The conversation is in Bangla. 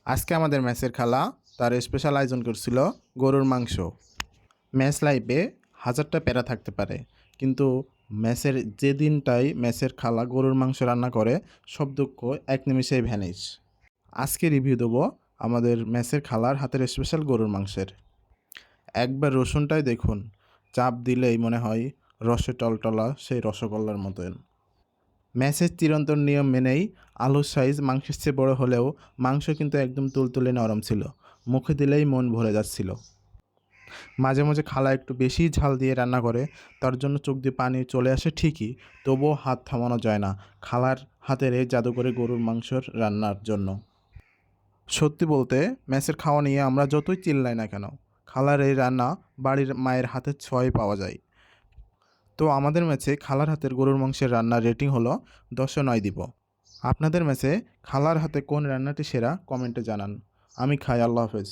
আজকে আমাদের মেসের খালা তার স্পেশাল আয়োজন করছিল গরুর মাংস। মেস লাইফে হাজারটা প্যারা থাকতে পারে, কিন্তু মেসের যে দিনটাই মেসের খালা গরুর মাংস রান্না করে সব দুঃখ এক নিমিষেই ভ্যানিশ। আজকে রিভিউ দেবো আমাদের মেসের খালার হাতের স্পেশাল গরুর মাংসের। একবার রসুনটাই দেখুন, চাপ দিলেই মনে হয় রসে টলটলা সেই রসগোল্লার মতন। ম্যাচের চিরন্তন নিয়ম মেনেই আলুর সাইজ মাংসের চেয়ে বড় হলেও মাংস কিন্তু একদম তুলতুলে নরম ছিল, মুখে দিলেই মন ভরে যাচ্ছিল। মাঝে মাঝে খালা একটু বেশি ঝাল দিয়ে রান্না করে, তার জন্য চোখ দিয়ে পানি চলে আসে ঠিকই, তবুও হাত থামানো যায় না খালার হাতের এই জাদুকরি গরুর মাংসর রান্নার জন্য। সত্যি বলতে ম্যাচের খাওয়া নিয়ে আমরা যতই চিল্লাই না কেন, খালার এই রান্না বাড়ির মায়ের হাতের ছোঁয়ায় পাওয়া যায়। তো আমাদের ম্যাচে খালার হাতের গরুর মাংসের রান্নার রেটিং হলো 10-9 দিব। আপনাদের ম্যাচে খালার হাতে কোন রান্নাটি সেরা কমেন্টে জানান। আমি খাই। আল্লাহ হাফেজ।